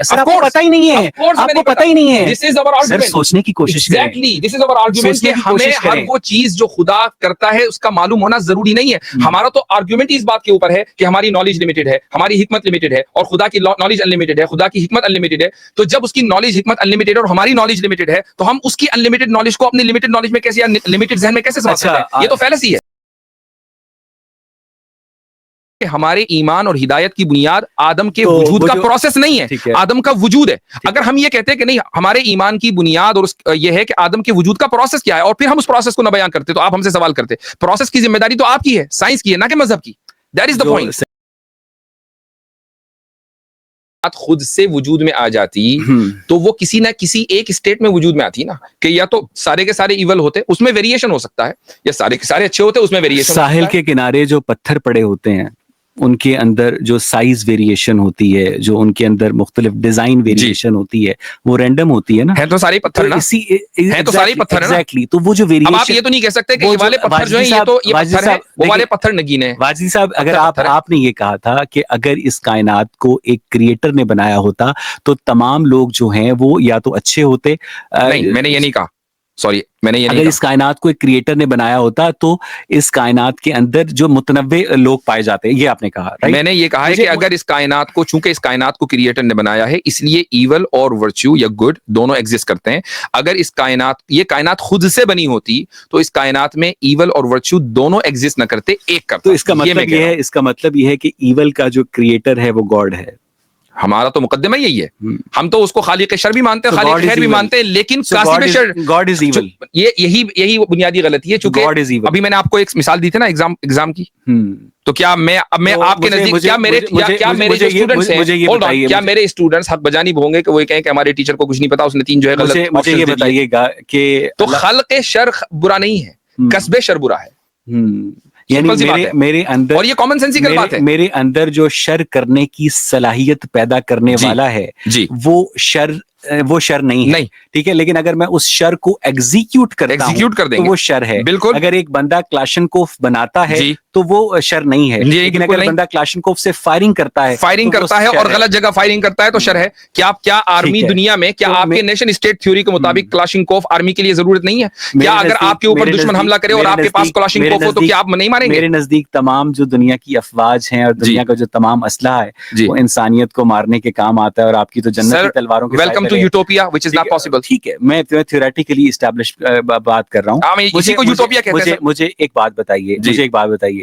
Sir आपको पता ही नहीं है, आपको पता ही नहीं है। This is our sir argument, सोचने की कोशिश करें। Exactly this is our argument कि हमें हर वो चीज जो खुदा करता है उसका मालूम होना जरूरी नहीं है। हमारा तो आर्गुमेंट इस बात के ऊपर है कि हमारी नॉलेज लिमिटेड है, हमारी हिकमत लिमिटेड है, और खुदा की नॉलेज अनलिमिटेड है, खुदा की हिकमत अनलिमिटेड है। तो जब उसकी नॉलेज हिकमत अनलिमिटेड और हमारी नॉलेज लिमिटेड है, तो हम उसकी अनलिमिटेड नॉलेज को अपनी लिमिटेड नॉलेज में कैसे, लिमिटेड जहन में कैसे समझ सकते हैं? ये तो फैलेसी है। हमारे ईमान और हिदायत की बुनियाद आदम के वजूद का प्रोसेस नहीं है, आदम का वजूद है। अगर हम ये कहते हैं कि नहीं, हमारे ईमान की बुनियाद और ये है कि आदम के वजूद का प्रोसेस क्या है, और फिर हम उस प्रोसेस को न बयान करते, तो आप हमसे सवाल करते। प्रोसेस की जिम्मेदारी तो आपकी है, साइंस की है, ना कि मजहब की। That is the point. खुद से वजूद में आ जाती तो वो किसी ना किसी एक स्टेट में वजूद में आती ना, कि या तो सारे के सारे इवल होते, उसमें वेरिएशन हो सकता है, या सारे के सारे अच्छे होते, उसमें वेरिएशन। साहिल के किनारे जो पत्थर पड़े होते हैं, उनके अंदर जो साइज वेरिएशन होती है, जो उनके अंदर मुख्तलिफ डिजाइन वेरिएशन होती है, वो रैंडम होती है ना। है तो सारे पत्थर ना, है तो सारे पत्थर है ना। तो वो जो वेरिएशन, आप ये तो नहीं कह सकते कि ये वाले पत्थर जो है, ये तो ये पत्थर है, वो वाले पत्थर नगीने हैं। वाजिद साहब, अगर आपने ये कहा था कि अगर इस कायनात को एक क्रिएटर ने बनाया होता तो तमाम लोग जो हैं वो या तो अच्छे होते। नहीं, मैंने ये नहीं कहा, सॉरी, मैंने ये नहीं कहा। अगर इस कायनात को एक क्रिएटर ने बनाया होता तो इस कायनात के अंदर जो मुतनव्वे लोग पाए जाते हैं, ये आपने कहा, राइट? मैंने ये कहा है कि अगर इस कायनात को, चूंकि इस कायनात को क्रिएटर ने बनाया है, इसलिए ईवल और वर्च्यू या गुड दोनों एग्जिस्ट करते हैं। अगर इस कायनात, ये कायनात खुद से बनी होती तो इस कायनात में ईवल और वर्च्यू दोनों एग्जिस्ट न करते, एक करता। तो इसका मतलब ये है कि ईवल का जो क्रिएटर है वो गॉड है। हमारा तो मुकद्दमा यही है। हम तो उसको खालिक शर भी मानते हैं, खालिक खैर भी मानते हैं, लेकिन कासिब शर, गॉड इज ईवल। ये यही बुनियादी गलती है। चूंकि अभी मैंने आपको एक मिसाल दी थी ना एग्जाम की, तो क्या मैं आपके नजदीक, क्या मेरे स्टूडेंट्स हैं, क्या मेरे स्टूडेंट्स हक बजानी होंगे कि वो कहें कि हमारे टीचर को कुछ नहीं पता, उसने 3 जो है गलत। मुझे ये बताइएगा कि तो खल्क़ शर बुरा नहीं है, कसबे शर बुरा है। यानी मेरे अंदर, और ये कॉमन सेंसिकल बात है, मेरे अंदर जो शर करने की सलाहियत पैदा करने वाला है, वो शर नहीं है, ठीक है। लेकिन अगर मैं उस शर को एग्जीक्यूट कर देंगे तो वो शर है। बिल्कुल। अगर एक बंदा क्लाशनकोफ बनाता है तो वो शर नहीं है, लेकिन अगर बंदा क्लाशनकोफ से फायरिंग करता है और गलत जगह फायरिंग करता है तो शर है। क्या आर्मी दुनिया में, क्या आपके नेशन स्टेट थ्योरी के मुताबिक क्लाशनकोफ आर्मी के लिए जरूरत नहीं है? क्या अगर आपके ऊपर दुश्मन हमला करे और आपके पास क्लाशनकोफ हो तो क्या आप नहीं मारेंगे? मेरे नजदीक तमाम जो दुनिया की अफवाज हैं और दुनिया का जो तमाम असलहा है, वो इंसानियत को मारने के काम आता है, और आपकी तो जन्नत की तलवारों के welcome to utopia which is not possible. ठीक है, मैं थ्योरेटिकली एस्टैब्लिश बात कर रहा हूँ। मुझे एक बात बताइए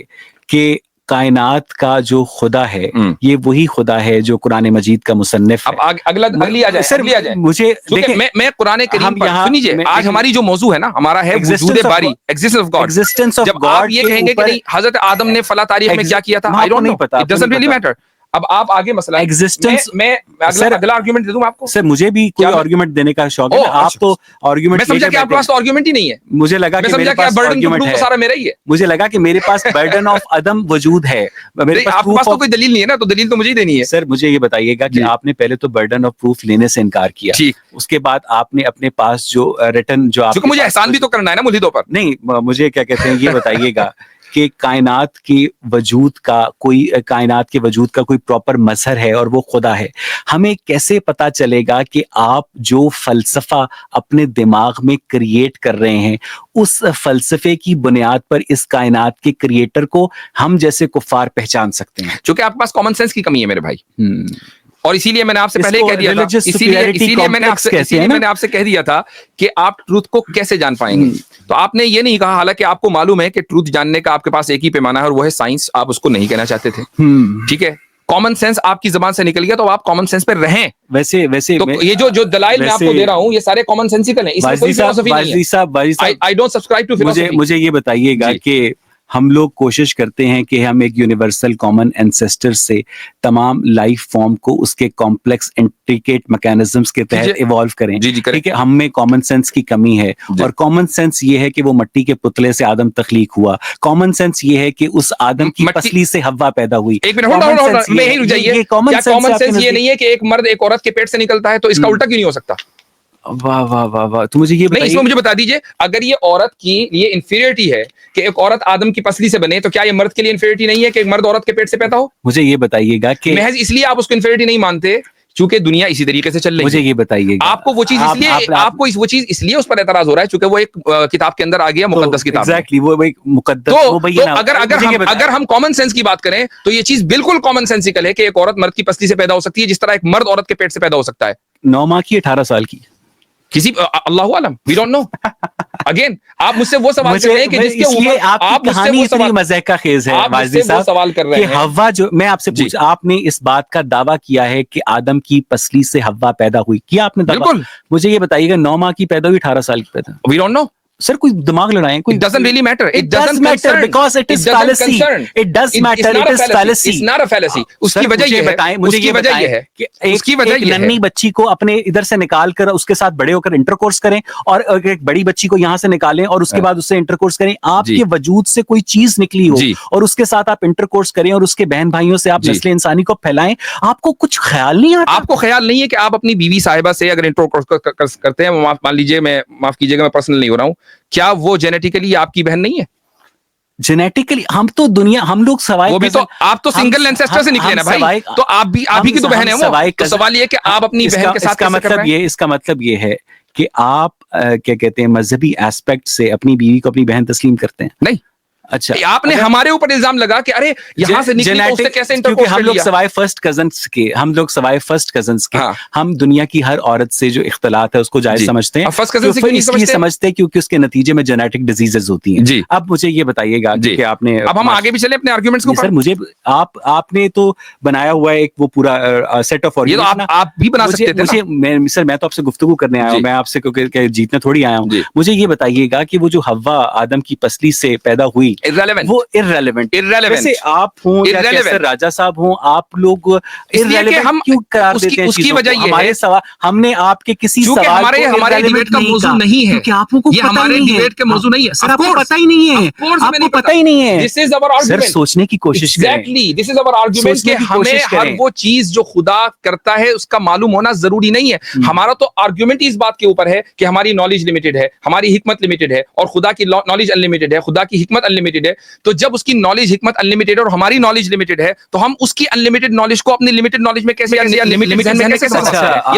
कि कायनात का जो खुदा है, ये वही खुदा है जो कुरान मजीद का मुसन्निफ है। अब अगली आ जाए सर, मुझे देखिए, मैं कुरान करीम पर, सुनिए, आज हमारी जो मौजू है ना, हमारा है वजूद बारी, एग्जिस्टेंस ऑफ गॉड। जब आप ये कहेंगे कि नहीं, हजरत आदम ने फला तारीख में क्या किया था, I don't know, it doesn't really matter. अब आप आगे मसला एग्जिस्टेंस, मैं अगला आर्गुमेंट दे दूं आपको। सर मुझे भी कोई आर्गुमेंट देने का शौक है। आप तो आर्गुमेंट, मैं समझा कि आपके पास तो आर्गुमेंट ही नहीं है। मुझे लगा कि मेरे पास आर्गुमेंट है, सारा मेरा ही है। मुझे लगा कि मेरे पास बर्डन ऑफ अदम वजूद है, मेरे पास आपके पास तो कोई दलील नहीं है ना, तो दलील तो मुझे ही देनी है। सर मुझे ये बताइएगा कि आपने पहले तो बर्डन ऑफ प्रूफ लेने से इनकार किया, उसके बाद आपने अपने पास जो रिटर्न, जो आप, मुझे एहसान भी तो करना है ना मुल्हिदों पर। नहीं, मुझे क्या कहते हैं ये बताइएगा कि कायनात के वजूद का कोई प्रॉपर मजहर है और वो खुदा है। हमें कैसे पता चलेगा कि आप जो फलसफा अपने दिमाग में क्रिएट कर रहे हैं, उस फलसफे की बुनियाद पर इस कायनात के क्रिएटर को हम जैसे कुफार पहचान सकते हैं? क्योंकि आपके पास कॉमन सेंस की कमी है मेरे भाई, और इसीलिए मैंने आपसे पहले कह दिया था, इसीलिए मैंने आपसे कह दिया था कि आप ट्रूथ को कैसे जान पाएंगे। तो आपने ये नहीं कहा, हालांकि आपको मालूम है कि ट्रूथ जानने का आपके पास एक ही पैमाना है और वो है साइंस। आप उसको नहीं कहना चाहते थे, ठीक है। कॉमन सेंस आपकी जबान से निकल गया, तो आप कॉमन सेंस पे रहें। वैसे तो ये जो दलाइल मैं आपको दे रहा हूँ, ये सारे कॉमन सेंसिकल हैं, इसमें कोई फिलॉसफी नहीं है। I don't subscribe to philosophy. मुझे ये बताइएगा कि हम लोग कोशिश करते हैं कि हम एक यूनिवर्सल कॉमन एंसेस्टर से तमाम लाइफ फॉर्म को उसके कॉम्प्लेक्स इंट्रिकेट मैकेनिज्म्स के तहत इवॉल्व करें, ठीक है। हम में कॉमन सेंस की कमी है, और कॉमन सेंस ये है कि वो मिट्टी के पुतले से आदम तख्लीक हुआ। कॉमन सेंस ये है कि उस आदम की पसली से हव्वा पैदा हुई। एक मिनट, कॉमन सेंस ये नहीं है कि एक मर्द एक औरत के पेट से निकलता है, तो इसका उल्टा क्यों नहीं हो सकता? वाह वाह वाह वाह, तो मुझे ये बताइए, इसमें मुझे बता दीजिए, अगर ये औरत की ये इंफीरियरिटी है कि एक औरत आदम की पसली से बने, तो क्या ये मर्द के लिए इंफीरियरिटी नहीं है कि एक मर्द औरत के पेट से पैदा हो? मुझे ये बताइएगा कि महज इसलिए आप उसको इंफीरियरिटी नहीं मानते चूंकि दुनिया इसी तरीके से चल रही है। मुझे ये बताइए, आपको वो चीज इसलिए आपको वो चीज इसलिए उस पर एतराज हो रहा है क्योंकि वो एक किताब के अंदर आ गया, मुकद्दस किताब। एग्जैक्टली, वो एक मुकद्दस। तो अगर हम कॉमन सेंस की बात करें तो ये चीज बिल्कुल कॉमन सेंसिकल है कि एक औरत मर्द की पसली से पैदा हो सकती है जिस तरह एक मर्द औरत के पेट से पैदा हो सकता है। 9 माह की, 18 साल की, किसी अल्लाहु आलम, वी डोंट नो। अगेन आप मुझसे वो सवाल कर रहे हैं कि जिसके ऊपर आप कहानी इतनी मज़े का खेज है वाजिद साहब, सवाल कर रहे हैं कि हव्वा, जो मैं आपसे पूछ, आपने इस बात का दावा किया है कि आदम की पसली से हव्वा पैदा हुई, किया आपने दावा? बिल्कुल। मुझे ये बताइएगा 9 माह की पैदा हुई, 18 साल की पैदा? वी डोंट नो सर, कोई दिमाग लड़ाएं, कोई? It doesn't really matter. It doesn't matter because it is fallacy. It does matter. It is fallacy. It's not a fallacy. उसकी वजह ये है, मुझे ये बताएं कि एक नन्ही बच्ची को अपने इधर से निकाल कर उसके साथ बड़े होकर इंटरकोर्स करें और एक बड़ी बच्ची को यहाँ से निकालें और उसके बाद उससे इंटरकोर्स करें, आपके वजूद से कोई चीज निकली हो और उसके साथ आप इंटरकोर्स करें और उसके बहन भाइयों से आप नस्ल इंसानी को फैलाएं, आपको कुछ ख्याल नहीं आता? आपको ख्याल नहीं है कि आप अपनी बीवी साहिबा से अगर इंटरकोर्स करते हैं, मान लीजिए, माफ कीजिएगा, मैं पर्सनल नहीं हो रहा हूँ, क्या वो जेनेटिकली आपकी बहन नहीं है? जेनेटिकली हम तो दुनिया, हम लोग सवाई, वो भी तो आप तो सिंगल एंसेस्टर से निकले ना भाई, तो आप भी की तो बहन है वो। तो सवाल ये कि आप अपनी बहन के साथ कैसे कर रहे हैं? इसका मतलब ये है कि आप क्या कहते हैं, मजहबी एस्पेक्ट से अपनी बीवी को अपनी बहन तस्लीम करते हैं? नहीं। अच्छा, आपने हमारे ऊपर इल्जाम लगा कि अरे यहाँ से निकली तो उससे कैसे इंटरकोर्स कर लिया? हम लोग सवाई फर्स्ट कजन्स के हम दुनिया की हर औरत से जो इख्तलात है उसको जायज समझते हैं। फर्स्ट कजन से क्यों नहीं समझते? क्योंकि उसके नतीजे में जेनेटिक डिजीजेस होती हैं। जी। अब मुझे ये बताइएगा कि आपने, अब हम आगे भी चले अपने आर्गुमेंट्स को। सर, मुझे आपने तो बनाया हुआ है एक वो पूरा सेट ऑफ आर्गुमेंट, आप भी बना सकते थे ना। सर, मैं तो आपसे गुफ्तगू करने आया हूँ, मैं आपसे क्योंकि जीतने थोड़ी आया हूँ। मुझे ये बताइएगा कि वो जो हव्वा आदम की पसली से पैदा हुई, वो irrelevant वैसे आप हों या कैसर राजा साहब हों, आप लोग irrelevant क्यों करार देते हैं? उसकी वजह ये हमारे सवाल, हमने आपके किसी सवाल को हमारे डिबेट का मौजू नहीं है, क्योंकि आपको पता नहीं है, डिबेट का मौजू नहीं है। सर, आपको पता ही नहीं है, आपको पता ही नहीं है। This is our argument. Sir, सोचने की कोशिश करें। Exactly, this is our argument कि हमें हर वो चीज जो खुदा करता है उसका मालूम होना जरूरी नहीं है। हमारा तो आर्गुमेंट इस बात के ऊपर है कि हमारी नॉलेज लिमिटेड है, हमारी हिकमत लिमिटेड है और खुदा की नॉलेज अनलिमिटेड है, खुदा की हिकमत अनलिमिटेड है। तो जब उसकी नॉलेज हिकमत अनलिमिटेड और हमारी नॉलेज लिमिटेड है, तो हम उसकी अनलिमिटेड नॉलेज को अपनी लिमिटेड नॉलेज में कैसे ये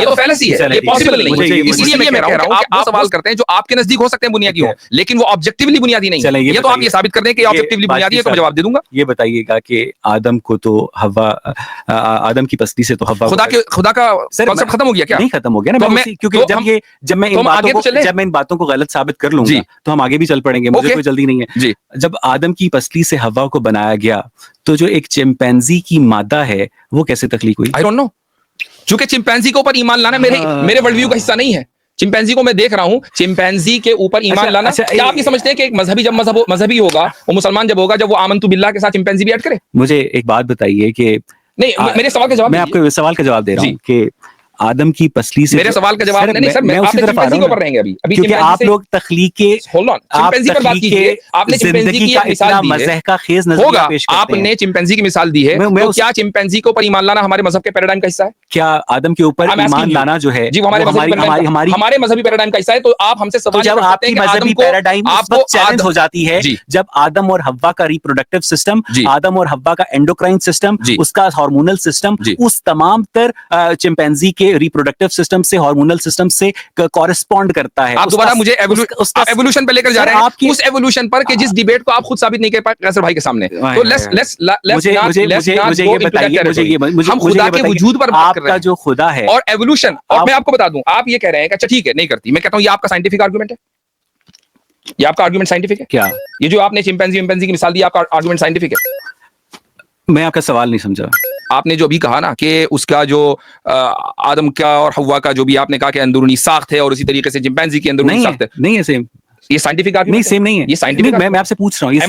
तो फैलेसी है, ये पॉसिबल नहीं है। इसलिए मैं कह रहा हूं कि आप सवाल करते हैं जो आपके नजदीक हो सकते हैं बुनियादी हो, लेकिन वो ऑब्जेक्टिवली बुनियादी नहीं है। ये तो आप ये साबित कर दें कि ऑब्जेक्टिवली बुनियादी है, तो मैं जवाब दे दूंगा। ये बताइएगा कि आदम को तो हव्वा, आदम की पसली से तो हव्वा, खुदा का कांसेप्ट खत्म हो गया क्या? नहीं खत्म हो गया ना, क्योंकि जब मैं इन बातों को गलत साबित कर लूंगा तो हम आगे भी चल पड़ेंगे, मुझे कोई जल्दी नहीं है। जब आदम की पसली से हव्वा को बनाया गया तो जो एक चिंपैंजी की मादा है वो कैसे तख्लीक हुई? आई डोंट नो, क्योंकि चिंपैंजी के ऊपर ईमान लाना मेरे वर्ल्ड व्यू का हिस्सा नहीं है। चिंपैंजी को मैं देख रहा हूं, चिंपैंजी के ऊपर ईमान लाना, क्या आप ये समझते हैं कि एक मजहबी जब मजहबी होगा, वो मुसलमान जब होगा, जब वो आमन्तु बिल्लाह के साथ चिंपैंजी भी ऐड करे? मुझे एक बात बताइए कि नहीं, मेरे सवाल का जवाब, मैं आपको सवाल का जवाब दे रहा हूँ कि आदम की पसली से, मेरे सवाल का जवाब नहीं सर, मैं उसी तरफ आ रहा हूं, रहेंगे अभी क्योंकि आप लोग चिंपैंजी पर बात कीजिए, आपने चिंपैंजी की मिसाल मज़ह का खेज नजरिया पेश करते हैं। आपने चिंपैंजी की मिसाल दी है, तो क्या चिंपैंजी के ऊपर ईमान लाना हमारे मजहब के पैराडाइम का हिस्सा है? क्या आदम के ऊपर ईमान लाना जो है जी, हमारे मजहबी पैराडाइम का हिस्सा है? तो आप हमसे सवाल, जब आपकी मजहबी पैराडाइम आपको चैलेंज हो जाती है, जब आदम और हव्वा का रिप्रोडक्टिव सिस्टम, आदम और हव्वा का एंडोक्राइन सिस्टम, उसका हार्मोनल सिस्टम, उस तमाम तर चिंपैंजी के रिप्रोडक्टिव सिस्टम से, हार्मोनल सिस्टम से कॉरेस्पॉन्ड करता है। आप दोबारा मुझे एवोल्यूशन पे लेकर जा रहे हैं, उस एवोल्यूशन पर कि जिस डिबेट को आप खुद साबित नहीं कर पाए कैसर भाई के सामने। तो मुझे ये बताइए, हम खुदा के वजूद पर बात कर रहे हैं, आपका जो खुदा है और एवोल्यूशन। और मैं आपको बता दूं, आप ये कह रहे हैं कि अच्छा ठीक है, नहीं करती, मैं कहता हूं ये आपका साइंटिफिक आर्गुमेंट है, ये आपका आर्गुमेंट साइंटिफिक है क्या? ये जो आपने चिंपैंजी की मिसाल दी, आपका आर्गुमेंट साइंटिफिक है? मैं आपका सवाल नहीं समझा। आपने जो अभी कहा ना कि उसका जो आदम का और हव्वा का जो भी आपने कहा कि अंदरूनी साख्त है और उसी तरीके से चिंपैंजी की अंदरूनी साख्त है, नहीं है सेम। ये साइंटिफिक आर्गुमेंट नहीं, सेम नहीं है। ये साइंटिफिक, मैं आपसे पूछ रहा हूँ, ये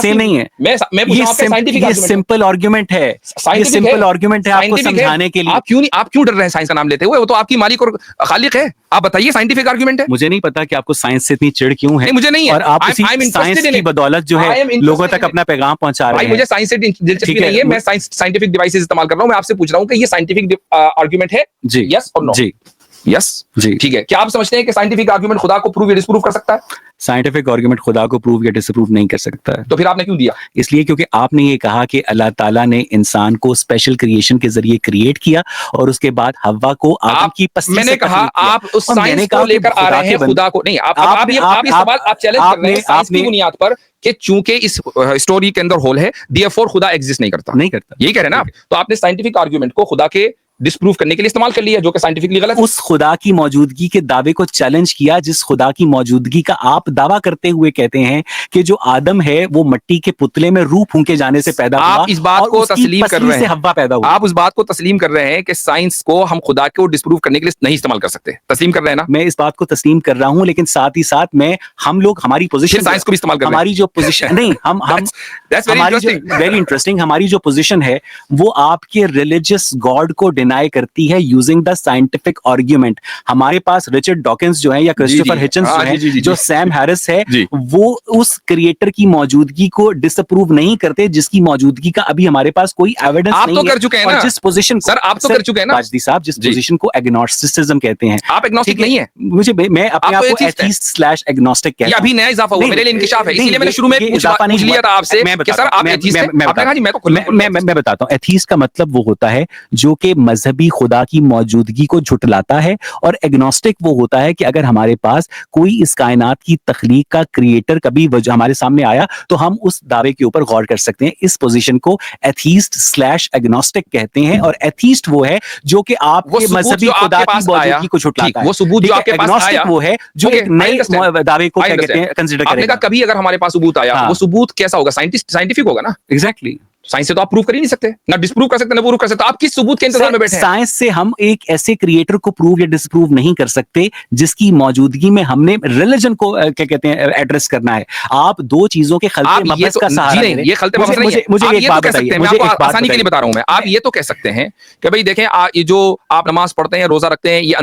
सेम नहीं है। मैं पूछ रहा हूं, साइंटिफिक ये सिंपल आर्गुमेंट है, ये सिंपल आर्गुमेंट है आपको समझाने के लिए। आप क्यों डर रहे हैं साइंस का नाम लेते हुए? वो तो आपकी मालिक और खालिक है। आप बताइए, साइंटिफिक आर्गुमेंट है। मुझे नहीं पता कि आपको साइंस से इतनी चिढ़ क्यों है। मुझे नहीं है, और आप साइंस की बदौलत जो है लोगों तक अपना पैगाम पहुंचा रहे हैं। मुझे साइंस से दिलचस्पी नहीं है, मैं साइंटिफिक डिवाइसेस इस्तेमाल कर रहा हूं। मैं आपसे पूछ रहा हूं कि ये साइंटिफिक आर्गुमेंट है, जी, यस और नो? जी, यस जी, ठीक है। क्या आप समझते हैं कि साइंटिफिक आर्गुमेंट खुदा को प्रूव या डिस्प्रूव कर सकता है? साइंटिफिक आर्गुमेंट खुदा को प्रूव या डिसप्रूव नहीं कर सकता है। तो फिर आपने क्यों दिया? इसलिए क्योंकि आपने ये कहा कि अल्लाह ताला ने इंसान को स्पेशल क्रिएशन के जरिए क्रिएट किया और उसके बाद हव्वा को आदम की पस्ती मैंने से कहा तखलीक किया। आप उस और मैंने साइंस कहा को कि लेकर आ रहे हैं खुदा को नहीं, आप ये सवाल आप चैलेंज कर रहे हैं साइंस की बुनियाद पर कि चूंकि इस स्टोरी के अंदर होल है, देयरफॉर खुदा एग्जिस्ट नहीं करता। यही कह रहे हैं ना आप? तो आपने साइंटिफिक आर्गुमेंट को खुदा के डिस्प्रूव करने के लिए इस्तेमाल कर लिया, जो कि साइंटिफिकली गलत है। उस खुदा की मौजूदगी के दावे को चैलेंज किया जिस खुदा की मौजूदगी का आप दावा करते हुए कहते हैं कि जो आदम है वो मिट्टी के पुतले में रूह फूंके जाने से पैदा हुआ। आप इस बात को तस्लीम कर रहे हैं, हव्वा पैदा हुई। आप उस बात को तस्लीम कर रहे हैं कि साइंस को हम खुदा को डिस्प्रूव करने के लिए नहीं इस्तेमाल कर सकते। तस्लीम कर रहे हैं ना? मैं इस बात को तस्लीम कर रहा हूं, लेकिन साथ ही साथ मैं हम लोग हमारी पोजीशन साइंस को भी इस्तेमाल कर रहे हैं। हमारी जो पोजीशन नहीं हम वेरी इंटरेस्टिंग हमारी जो पोजीशन है वो आपके रिलीजियस गॉड को डिनाई करती है यूजिंग द साइंटिफिक आर्गुमेंट। हमारे पास रिचर्ड डॉकिंस जो है या क्रिस्टोफर हिचन्स जो है, जो सैम हैरिस है, वो उस क्रिएटर की मौजूदगी को डिसअप्रूव नहीं करते जिसकी मौजूदगी का अभी हमारे पास कोई एविडेंस नहीं है। आप तो कर चुके हैं ना जिस पोजीशन सर, आप तो कर चुके हैं ना बाजदी साहब, जिस पोजीशन को एग्नोस्टिसिज्म कहते हैं। आप एग्नोस्टिक नहीं है। मुझे मैं अपने आप को एथीस्ट/एग्नोस्टिक कहता हूं। ये अभी नया इजाफा हुआ मेरे लिए, इंकिशाफ है। इसलिए मैंने शुरू में पूछ लिया था आपसे कि सर आप एथीस्ट हैं। आपने कहा जी मैं बताता हूं। एथीस्ट का मतलब वो होता है जो कि मजहबी खुदा की मौजूदगी को झुटलाता है, और एग्नोस्टिक वो होता है कि अगर हमारे पास कोई इस कायनात की तख्लीक का क्रिएटर कभी हमारे सामने आया तो हम उस दावे के ऊपर गौर कर सकते हैं। इस पोजीशन को एथीस्ट/एग्नोस्टिक कहते हैं, और एथीस्ट वो है जो कि आपके मजहबी खुदा की मौजूदगी को झुटलाता है। वो सबूत जो आपके पास आया वो है जो एक नए दावे को क्या कहते हैं कंसीडर करेगा। आपने कहा कभी अगर हमारे पास सबूत आया, वो सबूत कैसा होगा? साइंटिफिक होगा ना? एग्जैक्टली। साइंस से तो आप प्रूव कर ही नहीं सकते, ना डिस्प्रूव कर सकते ना प्रूव कर सकते। आप किस सबूत के इंतजार में बैठे हैं? साइंस से हम एक ऐसे क्रिएटर को प्रूव या डिसप्रूव नहीं कर सकते जिसकी मौजूदगी में हमने रिलीजन को क्या कहते हैं एड्रेस करना है। आप दो चीजों के खलते मबहस का सहारा ले रहे हैं। ये खलते मबहस नहीं है। मुझे एक बात बताइए, मैं आपको आसानी के लिए बता रहा हूं। मैं आप ये तो कह सकते हैं कि भाई देखें, ये जो आप नमाज पढ़ते हैं, रोजा रखते हैं, ये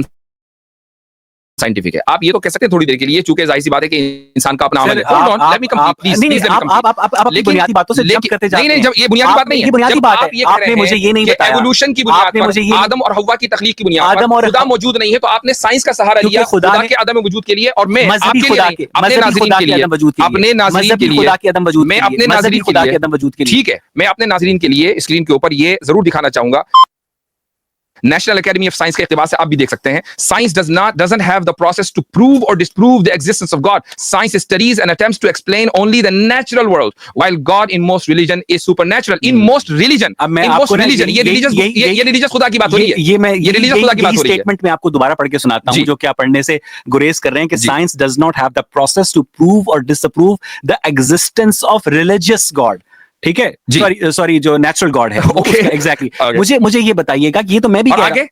साइंटिफिक है। आप ये तो कह सकते हैं थोड़ी देर के लिए, चूंकि जाहिर सी बात है कि इंसान का अपना अमल है। Hold on, let me complete please. आप बुनियादी बातों से जंप करते जाते हैं। नहीं, जब ये बुनियादी बात नहीं है, बुनियादी बात है। आपने मुझे ये नहीं बताया एवोल्यूशन की बुनियाद पर, आदम और हव्वा की तखलीक की बुनियाद पर खुदा मौजूद नहीं है, तो आपने साइंस का सहारा लिया खुदा के अदम वजूद के लिए। और मैं आपके लिए नहीं, अपने नाज़रीन के लिए, अपने नाज़रीन के लिए, मैं अपने नाज़रीन के लिए, ठीक है, मैं अपने नाज़रीन के लिए स्क्रीन के ऊपर ये जरूर दिखाना चाहूंगा। नेशनल एकेडमी ऑफ साइंस के इख्तिबार से आप भी देख सकते हैं, science doesn't have the process to prove or disprove the existence of God. Science studies and attempts to explain only the natural world, while God in most religion is supernatural. In most religion, ये religious खुदा की बात हो रही है। ये religious खुदा की बात हो रही है। स्टेटमेंट में आपको दोबारा पढ़ के सुनाता हूं, जो कि आप पढ़ने से गुरेज कर रहे हैं कि science does not have the process to prove or disapprove the existence of religious God. ठीक है, सॉरी जो नेचुरल गॉड है। एग्जैक्टली। मुझे ये बताइएगा कि ये तो मैं भी कह रहा हूं,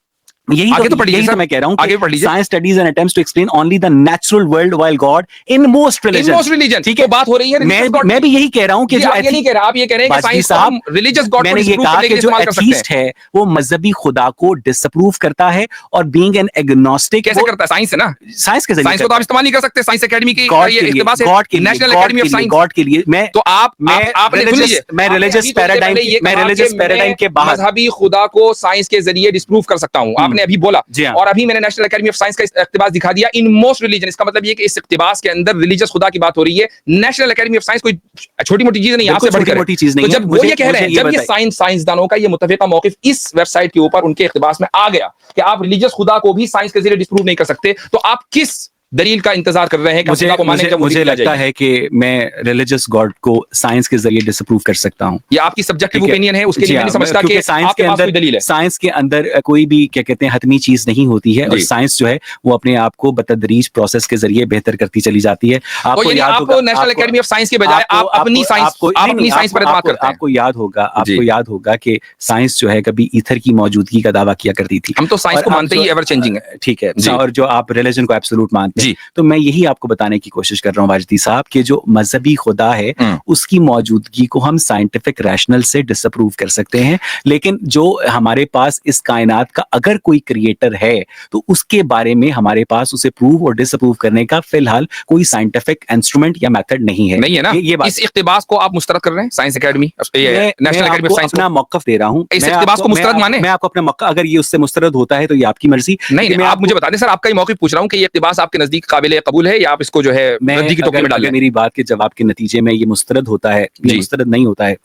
यही तो मैं कह रहा हूं, आगे पढ़ लीजिए। Science studies and attempts to explain only the natural world while God in most religion. ठीक है, बात हो रही है। मैं भी यही कह रहा हूं कि जो ये नहीं कह रहा, आप ये कह रहे हैं कि साइंस हम रिलीजियस गॉड को डिस्प्रूव करने के लिए इस्तेमाल कर सकते हैं। एथीस्ट है वो मजहबी खुदा को डिसअप्रूव करता है, और बीइंग एन एग्नोस्टिक कैसे करता है? साइंस है ना, साइंस के जरिए। साइंस को तो आप इस्तेमाल नहीं कर सकते। साइंस एकेडमी की ये इख्तिबार से गॉड के लिए, national academy of science, God के लिए मैं तो मैं रिलीजियस पैराडाइम के बाहर मजहबी खुदा को साइंस के जरिए डिस्प्रूव कर सकता हूं। आपने अभी बोला, और अभी मैंने नेशनल एकेडमी ऑफ साइंस का इख्तिबास दिखा दिया इन मोस्ट रिलीजन। इसका मतलब ये कि इस इख्तिबास के अंदर रिलीजियस खुदा की बात हो रही है। नेशनल एकेडमी ऑफ साइंस कोई छोटी मोटी चीज नहीं, आपसे बढ़कर मोटी चीज नहीं है। जब वो ये कह रहे हैं, जब ये साइंसदानों का ये मुत्तफिका मौकिफ इस वेबसाइट के ऊपर उनके इख्तिबास में आ गया कि आप रिलीजियस खुदा को भी साइंस के जरिए डिस्प्रूव नहीं कर सकते, तो आप किस दलील का इंतजार कर रहे हैं? मुझे लगता है कि मैं रिलीजियस गॉड को साइंस के जरिए डिसअप्रूव कर सकता हूं। ये आपकी सब्जेक्टिव ओपिनियन है, उसके लिए मैं नहीं समझता कि साइंस के अंदर दलील है। साइंस के अंदर कोई भी क्या कहते हैं हतमी चीज नहीं होती है, और साइंस जो है वो अपने आप को बतदरीज प्रोसेस के जरिए बेहतर करती चली जाती है। आपको नेशनल एकेडमी ऑफ साइंस के बजाय आप अपनी साइंस पर एतमाद करते हैं। आपको याद होगा कि साइंस जो है कभी ईथर की मौजूदगी का दावा किया करती थी। हम तो साइंस को मानते ही एवर चेंजिंग है, ठीक है, और जो आप रिलीजन को एब्सोल्यूट मानते हैं। हैं। तो मैं यही आपको बताने की कोशिश कर रहा हूँ वाजदी साहब कि जो मजहबी खुदा है उसकी मौजूदगी को हम साइंटिफिक रैशनल से डिसअप्रूव कर सकते हैं, लेकिन जो हमारे पास इस कायनात का अगर कोई क्रिएटर है तो उसके बारे में हमारे पास उसे प्रूव और डिसअप्रूव करने का फिलहाल कोई साइंटिफिक इंस्ट्रूमेंट या मेथड नहीं है ना। ये इस इख्तिबास को आप मुस्तरद कर रहे हैं science academy, national academy of science, अपना मौक़िफ़ दे रहा हूं। इस इख्तिबास को मुस्तरद माने? मैं आपको अपना मौक़िफ़, अगर ये उससे मुस्तरद होता है तो ये आपकी मर्जी। नहीं, आप मुझे बता दें सर, आपका ही मौक़िफ़ पूछ रहा हूं कि ये इख्तिबास आपके नजदीक काबिल कबूल है या आप इसको जो है रद्दी की टोकरी में डाल लें? मेरी बात के जवाब के नतीजे में ये मुस्तरद होता है, ये मुस्तरद नहीं होता है,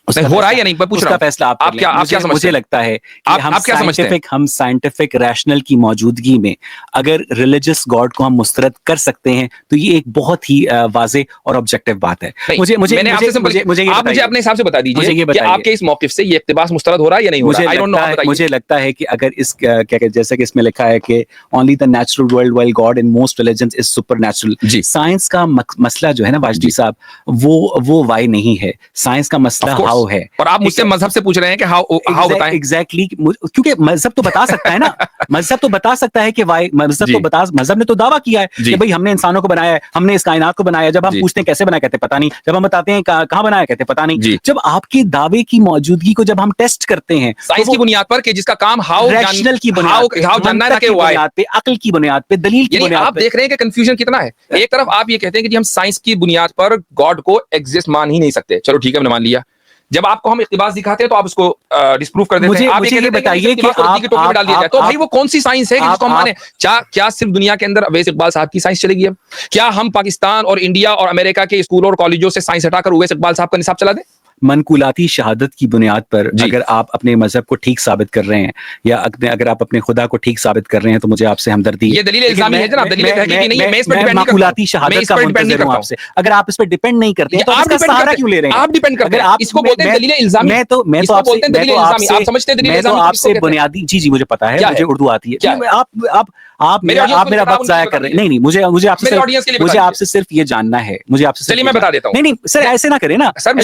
हो रहा है या नहीं, पूछ रहा हूं। फैसला आप क्या समझते हैं? मुझे लगता है कि हम साइंटिफिक रैशनल की मौजूदगी में अगर रिलीजियस गॉड को हम मुस्तरद कर सकते हैं तो ये एक बहुत ही वाज़ेह और ऑब्जेक्टिव बात है। मुझे आप अपने हिसाब से बता दीजिए कि आपके इस मौक़िफ़ से ये इख्तिबास मुस्तरद हो रहा है या नहीं हो रहा है? I don't know. मुझे लगता है कि अगर इस क्या जैसे कि इसमें लिखा है कि only the natural world while God in most religions is supernatural, science का मसला जो है ना वाजदी साहब, वो वाई नहीं है, साइंस का मसला हाउ है। और आप मुझसे मजहब से पूछ रहे हैं कि हाउ बताएं? एग्जैक्टली, क्योंकि मजहब तो बता सकता है ना, मजहब तो बता सकता है कि वाई, मजहब ने तो दावा किया है कि भाई हमने इंसानों को बनाया है, हमने इस कायनात को बनाया। जब हम पूछते हैं कैसे बनाया, कहते पता नहीं। जब हम बताते हैं कहां बनाया, कहते पता नहीं। जब आपके दावे की मौजूदगी को जब हम टेस्ट करते हैं साइंस की बुनियाद पर, कि जिसका काम हाउ रैशनल की बुनियाद पे, अक्ल की बुनियाद पे, दलील की बुनियाद पे। आप देख रहे हैं कि कंफ्यूजन कितना है। एक तरफ आप ये कहते हैं कि हम साइंस की बुनियाद पर गॉड को एग्जिस्ट मान ही नहीं सकते, चलो ठीक है हमने मान लिया। जब आपको हम इख्तिबास दिखाते हैं तो आप उसको डिस्प्रूव कर देते हैं। आप ये बताइए कि आप डाल दिया जाए तो भाई वो कौन सी साइंस है कि जिसको हम माने? क्या सिर्फ दुनिया के अंदर अवैस इकबाल साहब की साइंस चलेगी? अब क्या हम पाकिस्तान और इंडिया और अमेरिका के स्कूलों और कॉलेजों से साइंस हटाकर अवैस इकबाल साहब का निसाब चला दें? मनकुलाती शहादत की बुनियाद पर अगर आप अपने मजहब को ठीक साबित कर रहे हैं या अगर आप अपने खुदा को ठीक साबित कर रहे हैं तो मुझे आपसे हमदर्दी है। ये दलील इल्जामी है जनाब, दलील तहकीकी नहीं है। मैं इस पर डिपेंड मनकुलाती शहादत का मुंतज़िर हूं आपसे। अगर आप इस पर डिपेंड नहीं करते हैं तो आप इसका सहारा क्यों ले रहे हैं? आप डिपेंड करते हैं, इसको बोलते हैं दलील इल्जामी। मैं तो आपसे, आप समझते हैं दलील इल्जामी आपसे बुनियादी, जी मुझे पता है, मुझे उर्दू आती है। आप मेरा वक्त जाया कर रहे हैं। नहीं, मुझे आपसे सिर्फ ये जानना है, चलिए मैं बता देता हूं। नहीं सर, ऐसे ना करें ना सर,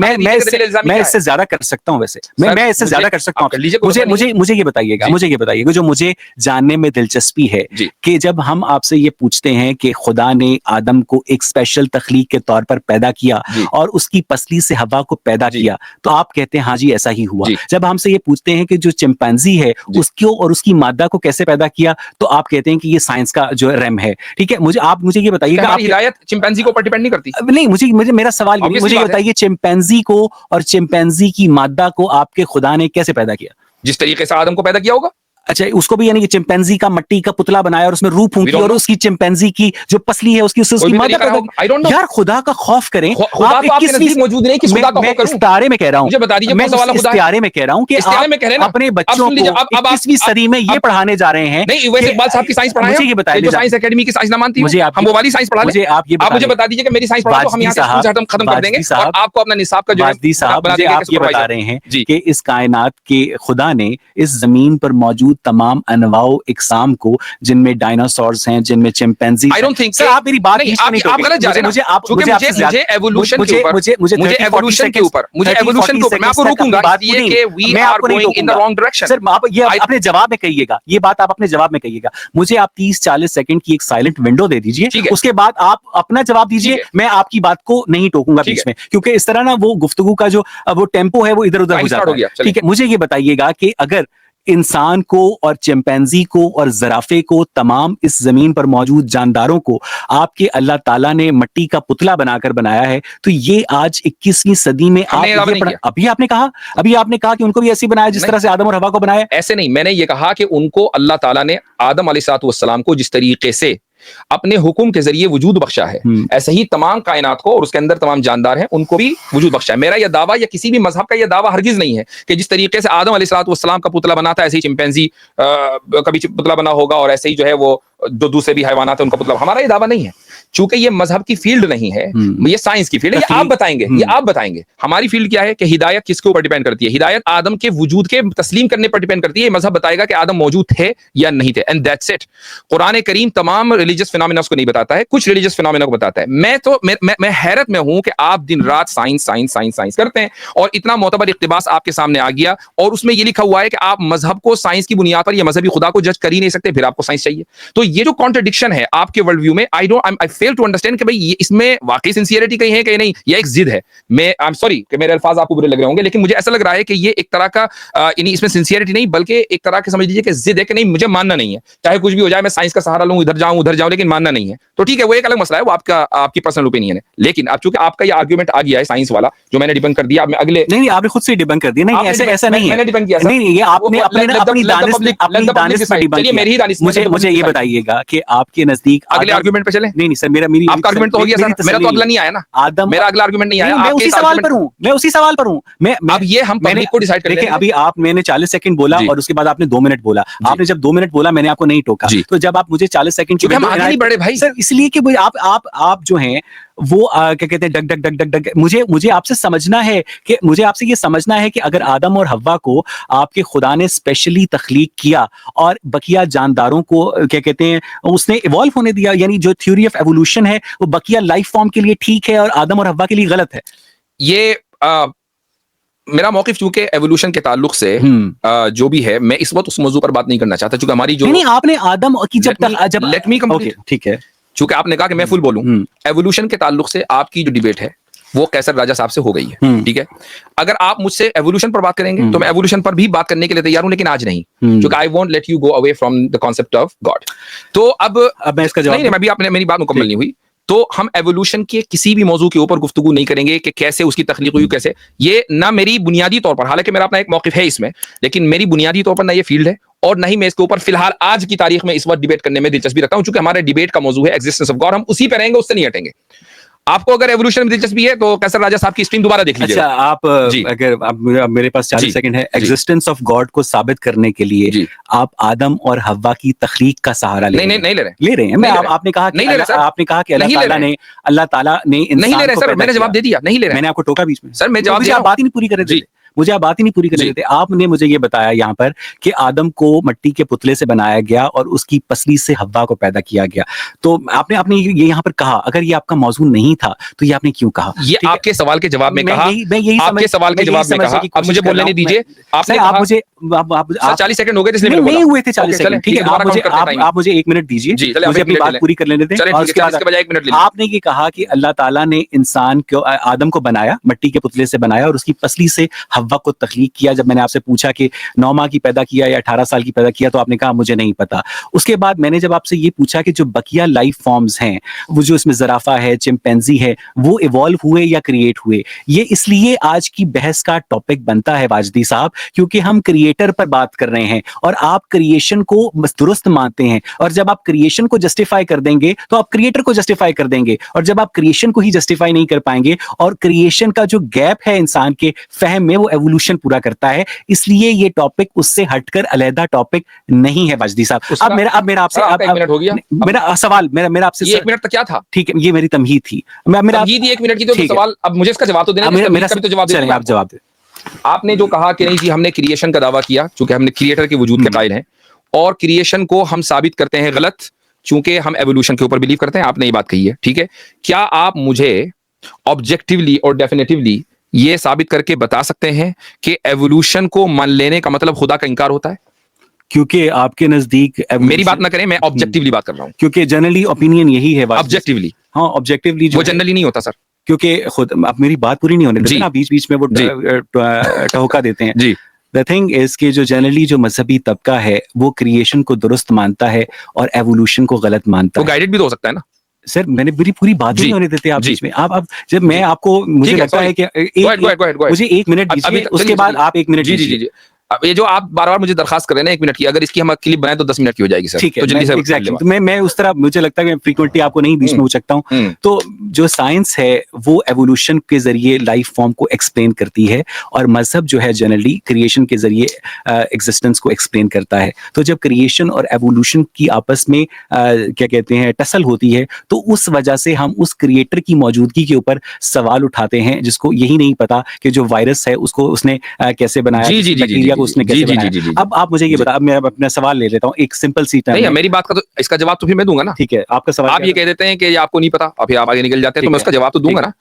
मैं इससे ज्यादा कर सकता हूं। वैसे मैं इससे ज्यादा कर सकता हूं। मुझे ये बताइएगा जो मुझे जानने में दिलचस्पी है कि जब हम आपसे ये पूछते हैं कि खुदा ने आदम को एक स्पेशल तख्लीक के तौर पर पैदा किया और उसकी पसली से हवा को पैदा किया, तो आप कहते हैं हाँ जी ऐसा ही हुआ। जब हमसे ये पूछते हैं कि जो चिंपैंजी है उसको और उसकी मादा को कैसे पैदा किया, तो आप कहते हैं कि ये साइंस का जो रेम है। ठीक है, मुझे ये बताइएगा, हिदायत चिंपैंजी के ऊपर डिपेंड नहीं करती? नहीं, मुझे मेरा सवाल मुझे बताइए, चिंपैंजी को और चिंपैंजी की मादा को आपके खुदा ने कैसे पैदा किया? जिस तरीके से आदम को पैदा किया होगा। अच्छा, उसको भी यानी कि चिंपैंजी का मट्टी का पुतला बनाया और उसमें रूह फूंकी और उसकी चिंपैंजी की जो पसली है उसकी मादा पैदा। यार खुदा का खौफ करें। आप 21वीं मौजूद नहीं कि खुदा का खौफ करूं? इस तारे में कह रहा हूं, मुझे बता दीजिए मैं इस तारे में कह रहा हूं कि आप अपने बच्चों को 21वीं सदी में ये पढ़ाने जा रहे हैं। नहीं, वैसे इकबाल साहब की साइंस पढ़ाएं। मुझे ये बताइए, जो साइंस एकेडमी की साइंस ना मानती मुझे हम वो वाली साइंस पढ़ा लें। आप मुझे बता दीजिए कि मेरी साइंस पढ़ा दो, हम यहां से खत्म कर देंगे और आपको अपना निसाब का जो है आप ये बता रहे हैं कि इस कायनात के खुदा ने इस जमीन पर मौजूद तमाम इकसाम को, जिनमें डायनासोर्स हैं, जिनमें chimpanzee. I don't think sir आप मेरी बात नहीं, आप गलत जा रहे हैं। मुझे एवोल्यूशन के ऊपर मैं आपको रोकूंगा कि we are going in the wrong direction. Sir आप ये अपने जवाब में कहिएगा, ये बात आप अपने जवाब में कहिएगा। मुझे आप 30-40 सेकंड की एक साइलेंट विंडो दे दीजिए, उसके बाद आप अपना जवाब दीजिए। मैं आपकी बात को नहीं टोकूंगा बीच में, क्योंकि इस तरह ना वो गुफ्तगू का जो वो टेम्पो है वो इधर उधर हो जाता है। ठीक है, मुझे ये बताइएगा कि अगर इंसान को और चिंपैंजी को और जराफे को, तमाम इस जमीन पर मौजूद जानदारों को आपके अल्लाह ताला ने मट्टी का पुतला बनाकर बनाया है, तो ये आज 21वीं सदी में अभी आपने कहा कि उनको भी ऐसे बनाया जिस तरह से आदम और हवा को बनाया। ऐसे नहीं, मैंने ये कहा कि उनको अल्लाह ताला ने आदम अलैहिस्सलाम को जिस तरीके से अपने हुक्म के जरिए वजूद बख्शा है, ऐसे ही तमाम कायनात को और उसके अंदर तमाम जानदार हैं उनको भी वजूद बख्शा है। मेरा यह दावा या किसी भी मजहब का यह दावा हरगिज नहीं है कि जिस तरीके से आदम अलैहिस्सलाम का पुतला बना था ऐसे ही चिंपैंजी का भी पुतला बना होगा और ऐसे ही जो है वो जो दूसरे भी हैवानात है उनका पुतला। हमारा ये दावा नहीं है, चूंकि ये मजहब की फील्ड नहीं है, ये साइंस की फील्ड है। ये आप बताएंगे हमारी फील्ड क्या है कि हिदायत किसके ऊपर डिपेंड करती है। हिदायत आदम के वजूद के तस्लीम करने पर डिपेंड करती है। मजहब बताएगा कि आदम मौजूद थे या नहीं थे, एंड दैट्स इट। कुरान करीम तमाम रिलीजियस फिनोमेना को नहीं बताता है, कुछ रिलीजियस फिनोमेना को बताता है। मैं हैरत में हूं कि आप दिन रात साइंस करते हैं और इतना मोतबर इक्तिबास आपके सामने आ गया और उसमें यह लिखा हुआ है कि आप मजहब को साइंस की बुनियाद पर या मजहबी खुदा को जज कर ही नहीं सकते, फिर आपको साइंस चाहिए। तो ये जो कॉन्ट्रडिक्शन है आपके वर्ल्ड व्यू में, आई फेल टू अंडरस्टैंड कि भाई ये इसमें वाकई सिंसियरिटी कहीं है कि नहीं, ये एक जिद है। मैं आई एम सॉरी कि मेरे अल्फाज आपको बुरे लग रहे होंगे, लेकिन मुझे ऐसा लग रहा है कि ये एक तरह का इसमें सिंसियरिटी नहीं बल्कि एक तरह के समझ लीजिए कि जिद है कि नहीं मुझे मानना नहीं है, चाहे कुछ भी हो जाए, मैं साइंस का सहारा लूं, इधर जाऊं उधर जाऊं, लेकिन मानना नहीं है। तो ठीक है, वो एक अलग मसला है, वो आपकी पर्सनल ओपिनियन है। लेकिन अब चूंकि आपका ये आर्गुमेंट आ गया है साइंस वाला, जो मैंने डिबंक कर दिया, अब मैं अगले नहीं आपने खुद से डिबंक कर दिया। नहीं ऐसा नहीं है, मैंने डिबंक किया। नहीं ये आपने अपनी दानिश से डिबंक किया। मेरी ही दानिश। मुझे ये बताइएगा कि आपके नजदीक अगले आर्गुमेंट पे चले। नहीं सर, मेरी आपका आर्गुमेंट तो हो गया सर, मेरा तो अगला नहीं आया ना, आदम, मेरा अगला आर्गुमेंट नहीं आया। मैं उसी सवाल पर हूं, अब ये हम पब्लिक को डिसाइड देखिए, अभी मैंने 40 सेकंड बोला और उसके बाद आपने 2 मिनट बोला। आपने जब 2 मिनट बोला मैंने आपको नहीं टोका, तो जब आप मुझे 40 सेकंड हम आगे नहीं बढ़े भाई सर, इसलिए कि आप जो हैं वो क्या कहते हैं डग डग डग डग डग। मुझे आपसे समझना है कि मुझे ये समझना है कि अगर आदम और हव्वा को आपके खुदा ने स्पेशली तख्लीक किया और बकिया जानदारों को क्या कहते हैं उसने इवॉल्व होने दिया, यानी जो थ्योरी ऑफ एवोल्यूशन है वो बकिया लाइफ फॉर्म के लिए ठीक है और आदम और हव्वा के लिए गलत है। ये मेरा मौकिफ चूंकि एवोल्यूशन के ताल्लुक से जो भी है, मैं इस वक्त उस मौजू पर बात नहीं करना चाहता, चूंकि हमारी जो नहीं आपने आदम की जब लेट मी कंप्लीट, ठीक है, चूंकि आपने कहा कि मैं फुल बोलूं, एवोल्यूशन के ताल्लुक से आपकी जो डिबेट है वो कैसर राजा साहब से हो गई है, ठीक है। अगर आप मुझसे एवोल्यूशन पर बात करेंगे तो मैं एवोल्यूशन पर भी बात करने के लिए तैयार हूं, लेकिन आज नहीं, क्योंकि I won't let you go away from the concept of God. तो अब मैं इसका जवाब नहीं, मैं भी आपने मेरी बात मुकम्मल नहीं हुई। तो हम एवोल्यूशन के किसी भी मौजू के ऊपर गुफ्तगू नहीं करेंगे कि कैसे उसकी तख्लीक हुई, कैसे, ये ना मेरी बुनियादी तौर पर, हालांकि मेरा अपना एक मौकिफ है इसमें, लेकिन मेरी बुनियादी तौर पर ना ये फील्ड है और ना ही मैं इसके ऊपर फिलहाल आज की तारीख में इस वक्त डिबेट करने में दिलचस्पी रखता हूं, क्योंकि हमारे डिबेट का मौजू है एग्जिस्टेंस ऑफ गॉड, हम उसी पे रहेंगे, उससे नहीं हटेंगे। आपको अगर एवोल्यूशन में दिलचस्पी है तो कैसर राजा साहब की स्ट्रीम दोबारा देख लीजिए। अच्छा, आप अगर मेरे पास 40 सेकंड है, एग्जिस्टेंस ऑफ गॉड को साबित करने के लिए आप आदम और हव्वा की तख्लीक का सहारा ले नहीं ले रहे हैं। आपने कहा कि अल्लाह ताला ने इंसान नहीं ले रहे सर, मैंने जवाब दे दिया, नहीं ले रहे। मैंने आपको टोका बीच में सर, मैं जवाब आप बात ही नहीं पूरी कर रहे थे, मुझे आप बात ही नहीं पूरी करने देते। आपने मुझे ये बताया यहाँ पर कि आदम को मट्टी के पुतले से बनाया गया और उसकी पसली से हव्वा को पैदा किया गया। तो आपने ये यहाँ पर कहा, अगर ये आपका मौजू नहीं था तो ये आपने क्यों कहा? ये आपके सवाल के जवाब में कहा, आपके सवाल के जवाब में कहा। अब मुझे बोलने नहीं दीजिए, आप मुझे 40 सेकंड हो गए, इसलिए नहीं हुए थे 40 सेकंड, ठीक है, आप मुझे 1 मिनट दीजिए, मुझे अपनी बात पूरी कर लेने दें। आपने ये कहा कि अल्लाह ताला ने इंसान को, आदम को बनाया, मट्टी के पुतले से बनाया और उसकी पसली से हव्वा को तख्लीक किया। जब मैंने आपसे पूछा कि 9 माह की पैदा किया या 18 साल की पैदा किया तो आपने कहा मुझे नहीं पता। उसके बाद मैंने जब आपसे ये पूछा कि जो बकिया लाइफ फॉर्म्स हैं, वो जो इसमें ज़राफ़ा है, चिंपैंजी है, वो इवॉल्व हुए या क्रिएट हुए, ये इसलिए आज की बहस का टॉपिक बनता है वाजदी साहब, क्योंकि हम क्रिएटर पर बात कर रहे हैं और आप क्रिएशन को दुरुस्त मानते हैं, और जब आप क्रिएशन को जस्टिफाई कर देंगे तो आप क्रिएटर को जस्टिफाई कर देंगे, और जब आप क्रिएशन को ही जस्टिफाई नहीं कर पाएंगे और क्रिएशन का जो गैप है इंसान के फहम में वो एवोल्यूशन पूरा करता है, इसलिए ये टॉपिक उससे हटकर अलहदा टॉपिक नहीं है वाजदी साहब। अब मेरा आपसे 1 मिनट हो गया, मेरा सवाल मेरा आपसे 1 मिनट तक क्या था? ठीक है, ये मेरी तमहीद थी, मेरा 1 मिनट की, तो सवाल अब मुझे इसका जवाब तो देना है, मेरा तो जवाब चलें, आप जवाब दें। आपने जो कहा कि नहीं जी हमने क्रिएशन का दावा किया चूंकि हमने क्रिएटर के वजूद के कायल हैं, और क्रिएशन को हम साबित करते हैं गलत चूंकि हम एवोल्यूशन के ऊपर बिलीव करते हैं, आपने ये बात कही है, ठीक है। क्या आप मुझे ऑब्जेक्टिवली और डेफिनेटिवली ये साबित करके बता सकते हैं कि एवोल्यूशन को मान लेने का मतलब खुदा का इंकार होता है? क्योंकि आपके नजदीक, मेरी बात ना करें, मैं ऑब्जेक्टिवली बात कर रहा हूं, क्योंकि जनरली ओपिनियन यही है। ऑब्जेक्टिवली, हाँ ऑब्जेक्टिवली, वो जनरली नहीं होता सर, क्योंकि खुद आप मेरी बात पूरी नहीं होने देते ना, बीच बीच में वो टहोका देते हैं जी। द थिंग इज कि जो जनरली जो मजहबी तबका है वो क्रिएशन को दुरुस्त मानता है और एवोल्यूशन को गलत मानता है। वो गाइडेड भी तो हो सकता है ना सर, मैंने मेरी पूरी बात नहीं होने देते आप बीच में। आप जब मैं आपको, मुझे लगता है कि मुझे 1 मिनट दीजिए, उसके बाद आप 1 मिनट दीजिए। अब ये जो आप बार-बार मुझे दरखास्त कर रहे हैं ना 1 मिनट की, अगर इसकी हम क्लिप बनाए तो 10 मिनट की हो जाएगी सर। ठीक है, तो जल्दी से एग्जैक्टली, तो मैं उस तरह, मुझे लगता है कि फ्रीक्वेंटली आपको नहीं बीच में उचकता हूं। तो जो साइंस है वो एवोल्यूशन के जरिए लाइफ फॉर्म को एक्सप्लेन करती है और मजहब जो है जनरली क्रिएशन के जरिए एग्जिस्टेंस को एक्सप्लेन करता है। तो जब क्रिएशन और एवोल्यूशन की आपस में क्या कहते हैं टसल होती है, तो उस वजह से हम उस क्रिएटर की मौजूदगी के ऊपर सवाल उठाते हैं, जिसको यही नहीं पता कि जो वायरस है उसको उसने कैसे बनाया, बैक्टीरिया को उसने कैसे बनाया। अब आप मुझे ये बताओ, मैं अपना सवाल ले लेता हूँ, एक सिंपल सी टाइम नहीं, मेरी बात का तो इसका जवाब तो फिर मैं दूंगा ना। ठीक है, आपका सवाल आप ये कह देते हैं कि आपको नहीं पता, अब आप आगे निकल जाते हैं, तो मैं उसका जवाब तो दूंगा ना।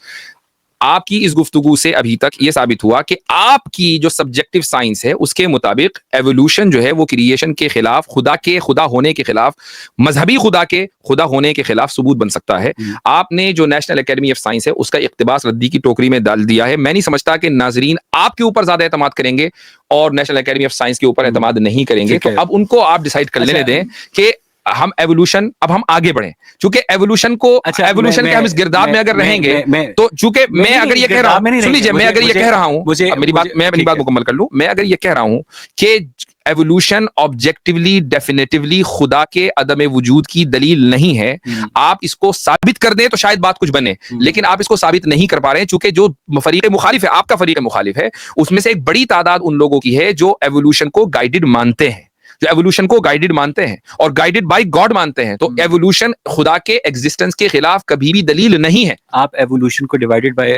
आपकी इस गुफ्तगू से अभी तक ये साबित हुआ कि आपकी जो सब्जेक्टिव साइंस है उसके मुताबिक एवोल्यूशन जो है वो क्रिएशन के खिलाफ, खुदा के खुदा होने के खिलाफ, मजहबी खुदा के खुदा होने के खिलाफ सबूत बन सकता है। आपने जो नेशनल एकेडमी ऑफ साइंस है उसका इक्तिबास रद्दी की टोकरी में डाल दिया है। मैं नहीं समझता कि नाजरीन आपके ऊपर ज्यादा एतमाद करेंगे और नेशनल एकेडमी ऑफ साइंस के ऊपर एतमाद नहीं करेंगे। तो अब उनको आप डिसाइड कर लेने दें कि हम एवोल्यूशन, अब हम आगे बढ़े, क्योंकि एवोल्यूशन को, एवोल्यूशन के हम इस गिरदाब में अगर रहेंगे तो चूंकि मैं अगर ये कह रहा हूं, सुन लीजिए, मैं अगर ये कह रहा हूं, मेरी बात, मैं अपनी बात मुकम्मल कर लूं, मैं अगर ये कह रहा हूं कि एवोल्यूशन ऑब्जेक्टिवली, डेफिनेटिवली खुदा के अदम वजूद की दलील नहीं है, आप इसको साबित कर दें तो शायद बात कुछ बने, लेकिन आप इसको साबित नहीं कर पा रहे हैं, चूंकि जो फरीक मुखालिफ है, आपका फरीक मुखालिफ है, उसमें से एक बड़ी तादाद उन लोगों की है जो एवोल्यूशन को गाइडेड मानते हैं, जो एवोल्यूशन को गाइडेड मानते हैं और गाइडेड बाय गॉड मानते हैं। तो एवोल्यूशन खुदा के एग्जिस्टेंस के खिलाफ कभी भी दलील नहीं है। आप एवोल्यूशन को डिवाइडेड बाय,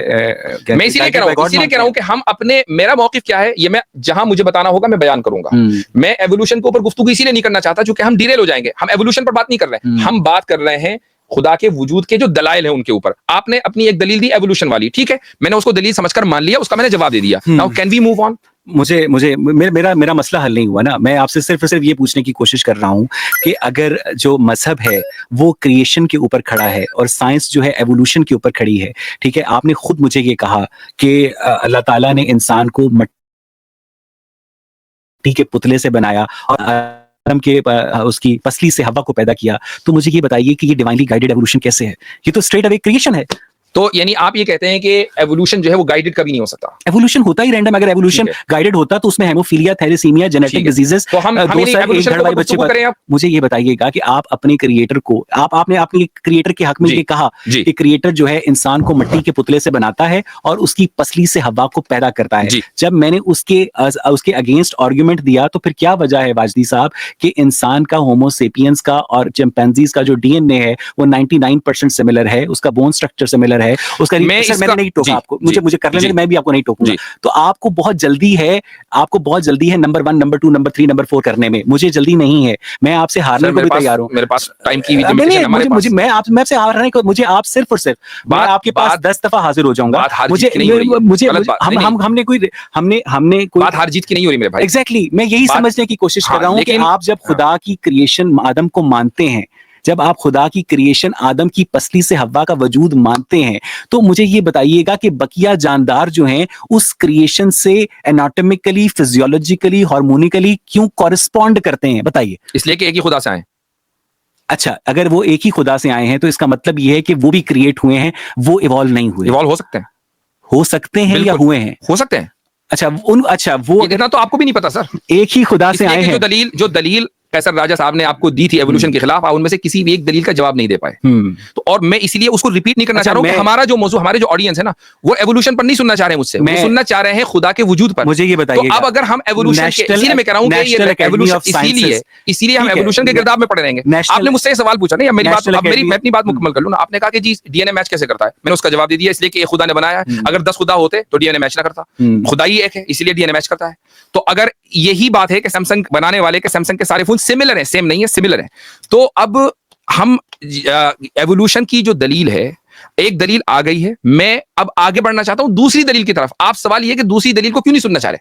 मैं इसीलिए कह रहा हूं कि हम अपने, मेरा मौकिफ क्या है ये मैं जहां मुझे बताना होगा मैं बयान करूंगा। मैं एवोल्यूशन के ऊपर गुफ्तगू इसीलिए नहीं करना चाहता क्योंकि हम डिरेल हो जाएंगे। हम एवोल्यूशन पर बात नहीं कर रहे हैं, हम बात कर रहे हैं खुदा के वजूद के जो दलाइल है उनके ऊपर। आपने अपनी एक दलील दी एवोल्यूशन वाली, ठीक है, मैंने उसको दलील समझकर मान लिया, उसका मैंने जवाब दे दिया। Now can we move on? मेरा मसला हल नहीं हुआ ना। मैं आपसे सिर्फ ये पूछने की कोशिश कर रहा हूं कि अगर जो मजहब है वो क्रिएशन के ऊपर खड़ा है और साइंस जो है एवोल्यूशन के ऊपर खड़ी है, ठीक है, आपने खुद मुझे ये कहा कि अल्लाह ताला ने इंसान को मिट्टी के पुतले से बनाया और आदम के उसकी पसली से हवा को पैदा किया, तो मुझे ये बताइए कि ये डिवाइनली गाइडेड एवोल्यूशन कैसे है? ये तो स्ट्रेट अवे क्रिएशन है। तो यानी आप ये कहते हैं कि एवोल्यूशन जो है वो गाइडेड कभी नहीं हो सकता? एवोल्यूशन होता ही रैंडम। अगर एवोल्यूशन गाइडेड होता तो उसमें हेमोफीलिया, थैलेसीमिया, जेनेटिक डिजीजेस, तो हम बच्चे करें। मुझे ये बताइएगा कि आप अपने क्रिएटर को, आपने अपने क्रिएटर के हक में ये कहा कि क्रिएटर जो है इंसान को मिट्टी के पुतले से बनाता है और उसकी पसली से हवा को पैदा करता है। जब मैंने उसके अगेंस्ट आर्गुमेंट दिया तो फिर क्या वजह है वाजदी साहब कि इंसान का, होमोसेपियंस का और चिंपैंजीज का जो डीएनए है वो 99% सिमिलर है, उसका बोन स्ट्रक्चर सिमिलर है, उसका मैंने नहीं टोका आपको, मुझे कर लेने, मैं भी आपको नहीं टोकूंगा। तो आपको बहुत जल्दी है नंबर 1, नंबर 2, नंबर 3, नंबर 4 करने में। मुझे जल्दी नहीं है, मैं आपसे हारने को भी तैयार हूँ। मेरे पास टाइम की लिमिटेशन, मैं आपसे हारने को, मुझे आप सिर्फ और सिर्फ, मैं आपके पास 10 दफा हाजिर हो जाऊंगा। हमने कोई बात हार जीत की नहीं हो रही मेरे भाई। एग्जैक्टली, मैं यही समझने की कोशिश कर रहा हूँ कि आप जब खुदा की क्रिएशन आदम को मानते हैं, जब आप खुदा की क्रिएशन आदम की पसली से हवा का वजूद मानते हैं, तो मुझे ये बताइएगा कि बकिया जानदार जो हैं उस क्रिएशन से एनाटॉमिकली, फिजियोलॉजिकली, हार्मोनिकली क्यों कॉरेस्पॉन्ड करते हैं? बताइए। इसलिए कि एक ही खुदा से आए। अच्छा, अगर वो एक ही खुदा से आए हैं तो इसका मतलब ये है कि वो भी क्रिएट हुए हैं, वो इवॉल्व नहीं हुए। इवॉल्व हो सकते हैं या हुए हैं? हो सकते हैं। अच्छा, वो इतना तो आपको भी नहीं पता सर। एक ही खुदा से आए हैं। जो दलील कैसर राजा साहब ने आपको दी थी एवोल्यूशन के खिलाफ, आप उनमें से किसी भी एक दलील का जवाब नहीं दे पाए। तो और मैं इसलिए उसको रिपीट नहीं करना चाह रहा हूं कि हमारा जो मौजूद, हमारे जो ऑडियंस है ना, वो एवोल्यूशन पर नहीं सुनना चाह रहे हैं मुझसे, वो सुनना चाह रहे हैं खुदा के वजूद पर। मुझे ये बताइए, तो अब अगर हम एवोल्यूशन के, इसीलिए मैं कह रहा हूं कि ये एवोल्यूशन, इसीलिए हम एवोल्यूशन के गिरदाब में पड़े रहेंगे। आपने मुझसे सवाल पूछा नहीं, मेरी बात, मैं अपनी बात मुकम्मल कर लूं ना। आपने कहा कि जी डीएनए मैच कैसे करता है, मैंने उसका जवाब दे दिया, इसलिए कि खुदा ने बनाया है। अगर 10 खुदा होते तो डीएनए मैच ना करता, खुदा ही एक है इसलिए डीएनए मैच करता है। तो अगर यही बात है कि सैमसंग बनाने वाले के सैमसंग के सारे फोन सिमिलर हैं, सेम नहीं है, सिमिलर है, तो अब हम एवोल्यूशन की जो दलील है, एक दलील आ गई है, मैं अब आगे बढ़ना चाहता हूं दूसरी दलील की तरफ। आप सवाल ये कि दूसरी दलील को क्यों नहीं सुनना चाह रहे?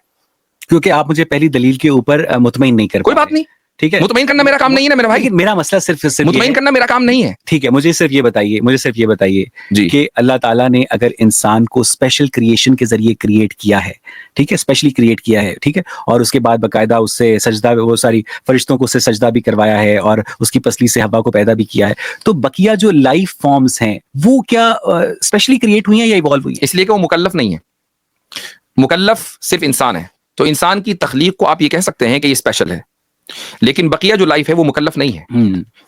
क्योंकि आप मुझे पहली दलील के ऊपर मुतमईन नहीं कर। कोई बात नहीं, ठीक है, मुतमईन करना मेरा काम नहीं है ना मेरा भाई। मेरा मसला सिर्फ मुतमईन करना मेरा काम नहीं है। ठीक है, मुझे सिर्फ ये बताइए कि अल्लाह ताला ने अगर इंसान को स्पेशल क्रिएशन के जरिए क्रिएट किया है, ठीक है, स्पेशली क्रिएट किया है, ठीक है, और उसके बाद बाकायदा उससे सजदा, वो सारी फरिश्तों को उससे सजदा भी करवाया है और उसकी पसली से हवा को पैदा भी किया है, तो बकिया जो लाइफ फॉर्म्स हैं वो क्या स्पेशली क्रिएट हुई हैं या इवॉल्व हुई हैं? इसलिए कि वो मुकल्लफ नहीं है। मुकल्लफ सिर्फ इंसान है, तो इंसान की तख्लीक को आप ये कह सकते हैं कि ये स्पेशल है, लेकिन बकिया जो लाइफ है वो मुकल्लफ नहीं है।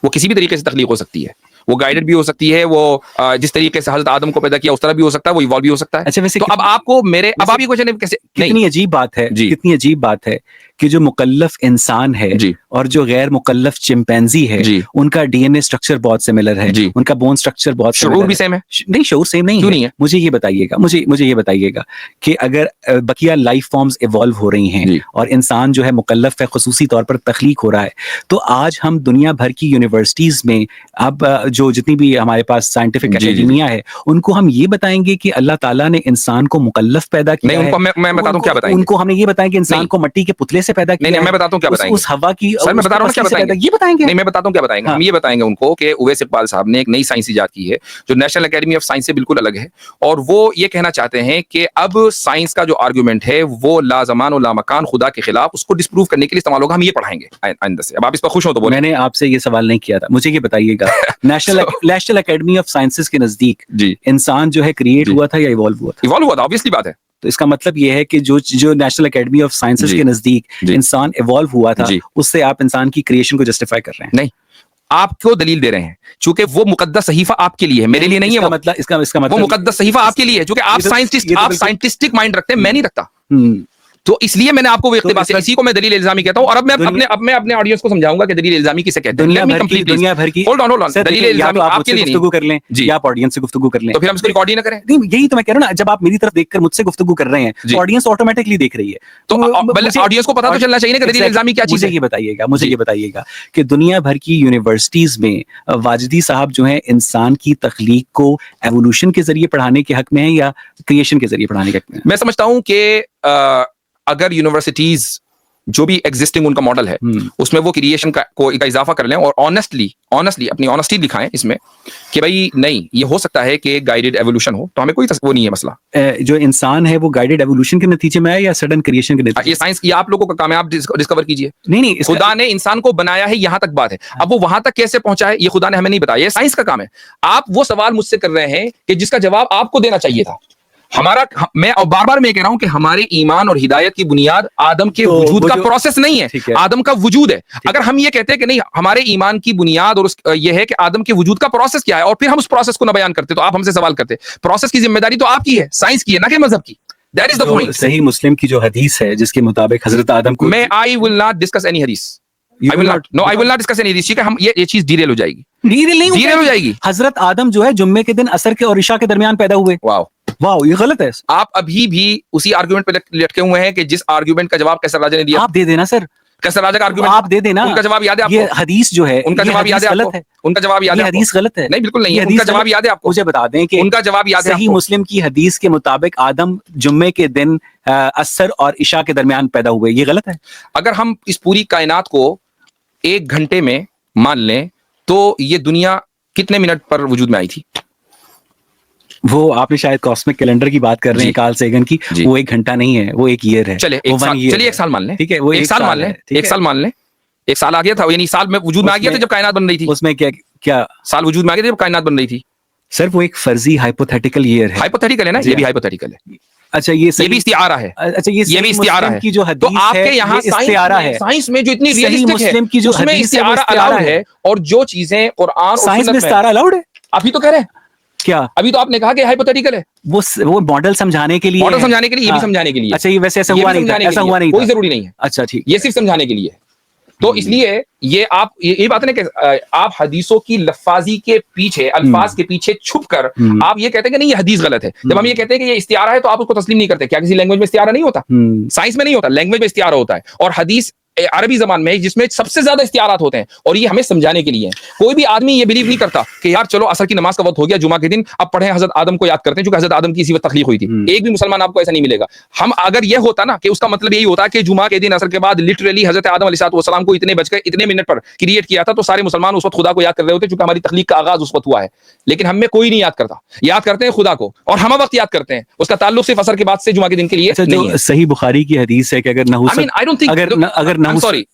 वो किसी भी तरीके से तख्लीक हो सकती है, वो गाइडेड भी हो सकती है, वो जिस तरीके से हज़रत आदम को पैदा किया उस तरह भी हो सकता है, वो इवॉल्व भी हो सकता है। अच्छा, वैसे तो अब आपको मेरे, अब आप ये क्वेश्चन कैसे, कितनी अजीब बात है, कितनी अजीब बात है कि जो मुकल्लफ इंसान है और जो गैर मुकल्लफ चिंपैंजी है उनका डीएनए स्ट्रक्चर बहुत सिमिलर है, उनका बोन स्ट्रक्चर बहुत शऊर भी सेम है। नहीं, शऊर सेम नहीं है। मुझे ये बताइएगा कि अगर बकिया लाइफ फॉर्म्स इवॉल्व हो रही हैं और इंसान जो है मुकल्लफ है, खुसूसी तौर पर तख्लीक हो रहा है, तो आज हम दुनिया भर की यूनिवर्सिटीज में अब जो जितनी भी हमारे पास साइंटिफिक एकेडमिया है उनको हम ये बताएंगे कि अल्लाह ताला ने इंसान को मुकल्लफ पैदा किया है। उनको मैं बताता हूं क्या बताएंगे। उनको हमने ये बताया कि इंसान को मट्टी के पुतले से पैदा किया है। मैं बताता हूं क्या बताएंगे। उस हवा की, सर मैं बता रहा हूं क्या बताएंगे, ये बताएंगे। नहीं मैं बताता हूं क्या बताएंगे। हम ये बताएंगे उनको कि उवैस इकबाल साहब ने एक नई साइंस इजाद की है जो नेशनल एकेडमी ऑफ साइंस से बिल्कुल अलग है, और वो ये कहना चाहते हैं कि अब साइंस का जो आर्गुमेंट है वो ला ज़मान और ला मकान, खुदा के खिलाफ, उसको डिस्प्रूव करने के लिए इस्तेमाल होगा। हम ये पढ़ाएंगे आइंदा से। अब आप इस पर खुश हो तो बोले। मैंने आपसे ये सवाल नहीं किया था, मुझे ये बताइएगा नेशनल एकेडमी ऑफ साइंसेस के नजदीक इंसान जो है क्रिएट हुआ था या इवॉल्व हुआ था? इवॉल्व हुआ था, ऑब्वियसली बात है। तो इसका मतलब ये है कि जो नेशनल एकेडमी ऑफ साइंसेस के नजदीक इंसान इवॉल्व हुआ था, उससे आप इंसान की क्रिएशन को जस्टिफाई कर रहे हैं? नहीं, आपको दलील दे रहे हैं, चूंकि वो मुकद्दस सहीफा आपके लिए है, मेरे लिए नहीं है। वो मतलब इसका मतलब वो मुकद्दस सहीफा आपके लिए है, क्योंकि आप साइंटिस्टिक माइंड रखते हैं, मैं नहीं रखता। तो इसलिए मैंने आपको वो इख्तिबास, इसी को मैं दलील इल्जामी कहता हूं। और अब मैं अपने ऑडियंस को समझाऊंगा कि दलील इल्जामी किसे कहते हैं। दुनिया भर की होल्ड ऑन दलील इल्जामी आपके लिए गुफ्तगू कर लें या आप ऑडियंस से गुफ्तगू कर लें, तो फिर हम इसको रिकॉर्ड ही ना करें। नहीं, यही तो मैं कह रहा हूं ना, जब आप मेरी तरफ देखकर मुझसे गुफ्तगू कर रहे हैं तो ऑडियंस ऑटोमेटिकली देख रही है, तो ऑडियंस को पता तो चलना चाहिए ना कि दलील इल्जामी क्या चीज है। मुझे ये बताइएगा कि दुनिया भर की यूनिवर्सिटीज में वाजिदी साहब जो है इंसान की तख्लीक को एवोल्यूशन के जरिए पढ़ाने के हक में है या क्रिएशन के जरिए पढ़ाने के हक में? मैं समझता हूं कि अगर यूनिवर्सिटीज जो भी एग्जिस्टिंग उनका मॉडल है उसमें वो क्रिएशन का इजाफा कर लें और ऑनेस्टली अपनी ऑनेस्टी दिखाएं इसमें कि भाई नहीं, ये हो सकता है कि गाइडेड एवोल्यूशन हो, तो हमें कोई वो नहीं है मसला। जो इंसान है वो गाइडेड एवोल्यूशन के नतीजे में है या सडन क्रिएशन के नतीजे? ये साइंस, ये आप लोगों का काम है, आप डिस्कवर कीजिए। नहीं, खुदा ने इंसान को बनाया है, यहाँ तक बात है। अब वो वहां तक कैसे पहुंचा है ये खुदा ने हमें नहीं बताया, ये साइंस का काम है। आप वो सवाल मुझसे कर रहे हैं कि जिसका जवाब आपको देना चाहिए था। मैं बार बार मैं कह रहा हूं कि हमारे ईमान और हिदायत की बुनियाद आदम के वजूद का प्रोसेस नहीं है, आदम का वजूद है। अगर हम ये कहते हैं कि नहीं, हमारे ईमान की बुनियाद और ये है कि आदम के वजूद का प्रोसेस क्या है, और फिर हम उस प्रोसेस को ना बयान करते, तो आप हमसे सवाल करते। प्रोसेस की जिम्मेदारी तो आपकी है, साइंस की है, ना कि मजहब की। That is the point. सही मुस्लिम की जो हदीस है जिसके मुताबिक हजरत आदम को, I will not discuss any हदीस, I will not discuss any of this। ठीक है, हम ये चीज डीरेल हो जाएगी, डीरेल हो जाएगी। हजरत आदम जो है जुम्मे के दिन असर के और इशा के दरमियान पैदा हुए। वाह, ये गलत है। आप अभी भी उसी आर्गुमेंट पे लटके हुए हैं कि जिस आर्गुमेंट का जवाब कैसर राजा ने दिया। आप दे देना सर, कैसर राजा का आर्गुमेंट आप दे देना। उनका जवाब याद है आपको? ये हदीस जो है उनका जवाब याद है आपको? उनका जवाब याद है? हदीस गलत है। नहीं, बिल्कुल नहीं है। उनका जवाब याद है आपको? मुझे बता दें कि उनका जवाब याद है? सही मुस्लिम की हदीस के मुताबिक आदम जुम्मे के दिन असर और इशा के दरमियान पैदा हुए, ये गलत है? अगर हम इस पूरी कायनात को 1 घंटे में मान लें तो ये दुनिया कितने मिनट पर वजूद में आई थी? वो आपने शायद कॉस्मिक कैलेंडर की बात कर रहे हैं, कार्ल सेगन की। वो 1 घंटा नहीं है, वो 1 ईयर है। चलिए 1 साल मान लें, ठीक है, वो 1 साल मान लें, 1 साल मान लें। 1 साल आ गया था, यानी साल में वजूद में आ गया था जब कायनात बन रही थी। उसमें क्या साल वजूद में आ गया था जब कायनात बन रही थी? सर वो एक फर्जी हाइपोथेटिकल ईयर है। हाइपोथेटिकल है ना, ये भी हाइपोथेटिकल है। अच्छा, ये भी इस्तिआरा है। अच्छा, ये भी इस्तिआरा है की जो हदीस तो आपके यहाँ साइंस में जो इतनी रियलिस्टिक है, की जो उसमें इस्तिआरा अलाउड है, और जो चीजें कुरान और साइंस में इस्तिआरा अलाउड है। अभी तो कह रहे हैं क्या? अभी तो आपने कहा कि हाइपोथेटिकल है। वो मॉडल समझाने के लिए, ये भी समझाने के लिए। अच्छा, ये वैसे ऐसा हुआ नहीं, कोई जरूरी नहीं है। अच्छा, ठीक, ये सिर्फ समझाने के लिए। तो इसलिए ये आप ये बात नहीं कि आप हदीसों की लफ्फाजी के पीछे, अल्फाज के पीछे छुपकर आप ये कहते हैं कि नहीं ये हदीस गलत है। जब हम ये कहते हैं कि ये इस्तिआरा है तो आप उसको तस्लीम नहीं करते। क्या किसी लैंग्वेज में इस्तिआरा नहीं होता? साइंस में नहीं होता, लैंग्वेज में इस्तिआरा होता है। और हदीस अरबी ज़बान में जिसमें सबसे ज्यादा इस्तिआरात होते हैं, और ये हमें समझाने के लिए है। कोई भी आदमी ये बिलीव नहीं करता कि यार चलो असर की नमाज का वक्त हो गया, जुमा के दिन अब पढ़े हजरत आदम को याद करते हैं, क्योंकि हजरत आदम की इसी वक्त तख्लीक हुई थी। एक भी मुसलमान आपको ऐसा नहीं मिलेगा। हम अगर ये होता ना कि उसका मतलब यही होता कि जुमा के दिन असर के बाद लिटरली हजरत आदम अलैहिस्सलाम को इतने बज के इतने मिनट पर क्रिएट किया था, तो सारे मुसलमान उस वक्त खुदा को याद कर रहे होते, क्योंकि हमारी तख्लीक का आगाज उस वक्त हुआ है। लेकिन हम में कोई नहीं याद करता, याद करते हैं खुदा को, और हम वक्त याद करते हैं। उसका ताल्लुक सिर्फ असर के बाद से जुमा के दिन के लिए नहीं है। सही बुखारी की हदीस है कि अगर मुझे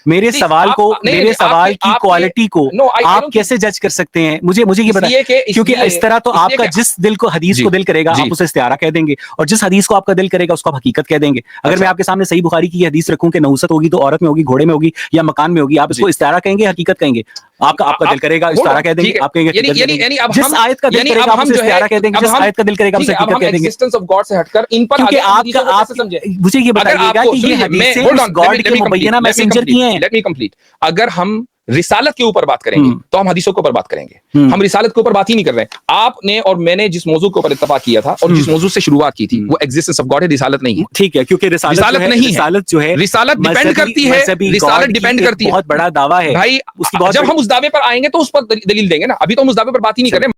मेरे सवाल की क्वालिटी को आप कैसे जज कर सकते हैं? मुझे ये बताइए, क्योंकि इस तरह तो आपका जिस दिल को हदीस को दिल करेगा आप उसे इस्तिआरा कह देंगे, और जिस हदीस को आपका दिल करेगा उसको आप हकीकत कह देंगे। अगर मैं आपके सामने सही बुखारी की हदीस रखूं कि नहुसत होगी तो औरत में होगी, घोड़े में होगी या मकान में होगी, आप इसको इस्तिआरा कहेंगे, हकीकत कहेंगे? आपका दिल करेगा इस्तारा कह देंगे, आप कहेंगे जिस आयत का दिल करेगा आप इस्तारा कह देंगे, जिस आयत का दिल करेगा आप हकीकत कह देंगे। एक्जिस्टेंस ऑफ गॉड से हटकर इन पर क्योंकि आप मुझे ये बताइएगा कि ये हदीसें उस गॉड के मुबय्यना मैसेंजर की हैं। Let me complete. अगर हम रिसालत के ऊपर बात करेंगे तो हम हदीसों के ऊपर बात करेंगे। हम रिसालत के ऊपर बात ही नहीं कर रहे हैं। आपने और मैंने जिस मौजू के ऊपर इत्तफाक किया था और जिस मौजू से शुरुआत की थी वो एग्जिस्टेंस ऑफ गॉड है, रिसालत नहीं है। ठीक है, क्योंकि रिसालत नहीं है, रिसालत जो है रिसालत डिपेंड करती है, रिसालत डिपेंड करती है, बहुत बड़ा दावा है भाई। जब हम उस दावे पर आएंगे तो उस पर दलील देंगे ना, अभी तो हम उस दावे पर बात ही नहीं कर रहे।